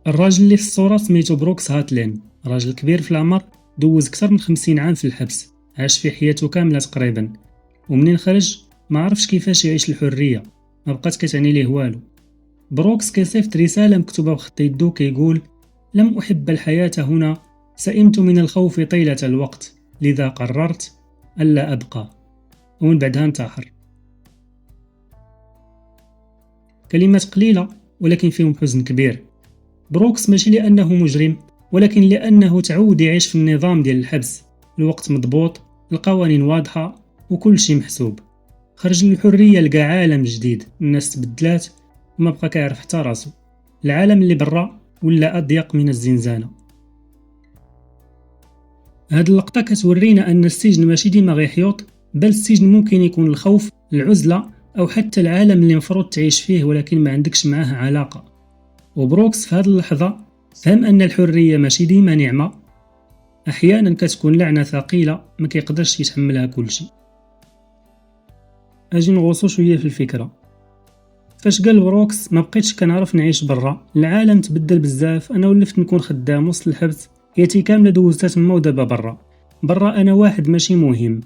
الراجل اللي في الصورة سميتو بروكس هاتلين، راجل كبير في العمر، دوز كتر من 50 عام في الحبس، عاش في حياته كاملة تقريبا، ومنين خرج ما عرفش كيفاش يعيش الحرية، ما بقات كتعني ليه والو. بروكس كيصيفط رسالة مكتوبة بخط يدو كيقول: لم أحب الحياة هنا، سئمت من الخوف طيلة الوقت، لذا قررت ألا أبقى. ومن بعدها انتحر. كلمات قليلة ولكن فيهم حزن كبير. بروكس ماشي لأنه مجرم، ولكن لأنه تعود يعيش في النظام ديال الحبس، الوقت مضبوط، القوانين واضحة، وكل شي محسوب. خرج للحرية لقى عالم جديد، الناس تبدلات، وما بقى كيعرف حتى راسو. العالم اللي برا ولا أضيق من الزنزانة. هاد اللقطة كتورينا أن السجن ماشي ديما غير حيوط، بل السجن ممكن يكون الخوف، العزلة، أو حتى العالم اللي مفروض تعيش فيه ولكن ما عندكش معاه علاقة. وبروكس في هاد اللحظة فهم أن الحرية ماشي ديما نعمة، أحيانا كتكون لعنة ثقيلة ما كيقدرش يتحملها كل شيء. أجي نغوصو شوية في الفكرة. فاش قال بروكس ما بقيتش كنعرف نعيش برا، العالم تبدل بزاف، أنا ولفت نكون خدام وسط الحبس، حياتي كاملة دوزتها تما ودابا برا أنا واحد ماشي مهم.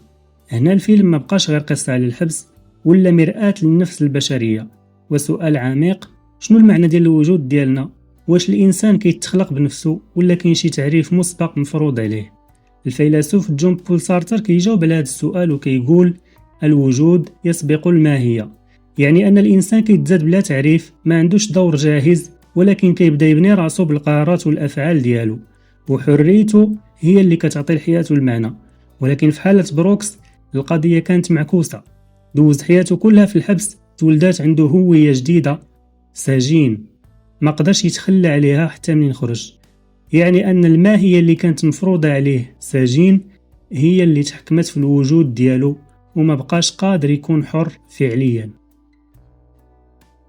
هنا الفيلم ما بقاش غير قصة على الحبس، ولا مرآة للنفس البشرية، وسؤال عميق: شنو المعنى ديال الوجود ديالنا؟ واش الانسان كيتخلق بنفسه ولا كاين شي تعريف مسبق مفروض عليه؟ الفيلسوف جون بول سارتر كيجاوب على هذا السؤال وكيقول: الوجود يسبق الماهية، يعني ان الانسان كيتزاد بلا تعريف، ما عندوش دور جاهز، ولكن كيبدا يبني راسو بالقرارات والافعال ديالو، وحريته هي اللي كتعطي الحياة المعنى. ولكن في حالة بروكس القضية كانت معكوسة، دوز حياته كلها في الحبس، تولدات عنده هوية جديدة، سجين ما قدرش يتخلى عليها حتى من خرج. يعني أن الماهية اللي كانت مفروضة عليه سجين هي اللي تحكمت في الوجود ديالو، وما بقاش قادر يكون حر فعليا.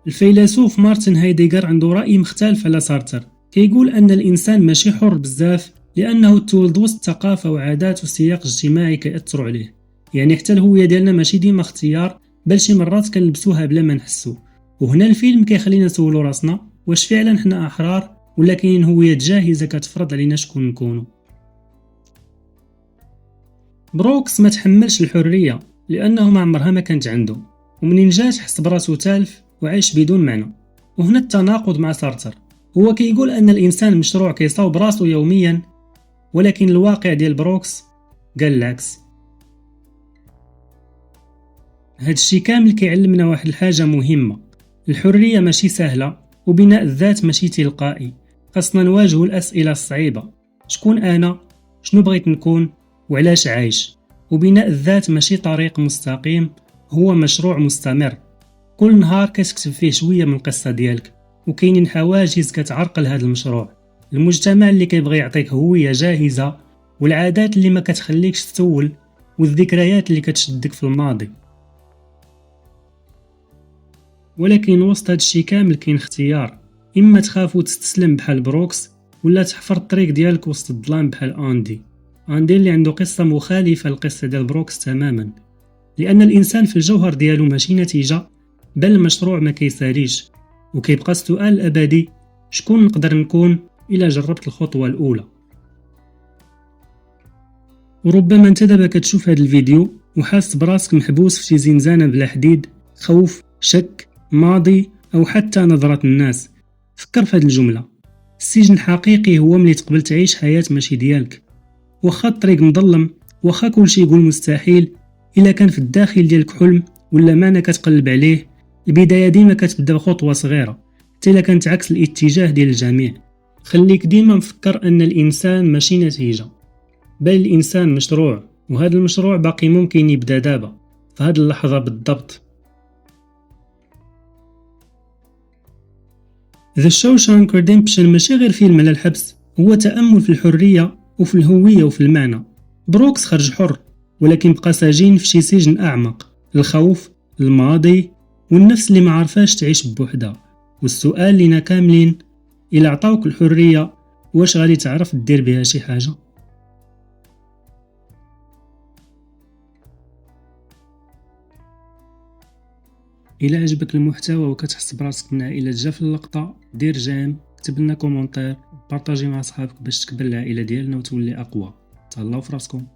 الفيلسوف مارتن هايديغر عنده رأي مختلف على سارتر، كيقول أن الإنسان ماشي حر بزاف لأنه تولد وسط ثقافة وعادات وسياق اجتماعي كيأثروا عليه. يعني حتى الهوية ديالنا ماشي ديما اختيار، بل شي مرات كنلبسوها بلا ما نحسو. وهنا الفيلم كيخلينا نسولو راسنا: واش فعلا حنا أحرار ولا كاين هويات جاهزة كتفرض علينا شكون نكونو؟ بروكس ما تحملش الحرية لأنه ما عمرها ما كانت عنده، ومنين جات حس براسو تالف وعيش بدون معنى. وهنا التناقض مع سارتر، هو كيقول أن الإنسان مشروع كيصاوب راسو يوميا، ولكن الواقع ديال بروكس قال العكس. هاد الشي كامل كيعلمنا واحد الحاجة مهمة: الحرية ماشي سهلة، وبناء الذات ماشي تلقائي. خاصنا نواجه الأسئلة الصعيبة: شكون أنا؟ شنو بغيت نكون؟ وعلاش عايش؟ وبناء الذات ماشي طريق مستقيم، هو مشروع مستمر. كل نهار كتكتب فيه شوية من القصة ديالك، وكاينين حواجز كتعرقل هذا المشروع: المجتمع اللي كيبغي يعطيك هوية جاهزة، والعادات اللي ما كتخليكش تسول، والذكريات اللي كتشدك في الماضي. ولكن وسط هاد الشي كامل كاين اختيار: اما تخاف وتستسلم بحال بروكس، ولا تحفر الطريق ديالك وسط الظلام بحال اندي اللي عنده قصة مخالفة للقصة ديال بروكس تماما. لأن الإنسان في الجوهر ديالو ماشي نتيجة، بل مشروع ما كيساليش، وكيبقى السؤال الأبدي: شكون نقدر نكون إلا جربت الخطوة الأولى؟ وربما انت دابا كتشوف هذا الفيديو وحاس براسك محبوس في شي زنزانة بلا حديد، خوف، شك، ماضي، أو حتى نظرة الناس. فكر في هذه الجملة: السجن الحقيقي هو ملي تقبل تعيش حياة ماشي ديالك. واخا الطريق مظلم، واخا كلشي يقول مستحيل، إلا كان في الداخل ديالك حلم ولا معنى كتقلب عليه، البداية ديما كتبدا بخطوة صغيرة، حتى إلا كانت عكس الاتجاه ديال الجميع. خليك ديما مفكر أن الإنسان ماشي نتيجة، بل الإنسان مشروع، وهذا المشروع باقي ممكن يبدا دابا في هذه اللحظة بالضبط. The Shawshank Redemption ماشي غير فيلم على الحبس، هو تأمل في الحرية وفي الهوية وفي المعنى. بروكس خرج حر، ولكن بقى سجين في شي سجن أعمق: الخوف، الماضي، والنفس اللي ما عرفاش تعيش بوحدها. والسؤال لينا كاملين: إلا عطاوك الحرية، واش غادي تعرف دير بها شي حاجة؟ إلا عجبك المحتوى وكتحس براسك من عائلة جا في اللقطة، دير جيم، كتب لنا كومونتير، بارطاجي مع صحابك باش تكبر العائله ديالنا وتولي اقوى. تهلاو في راسكم.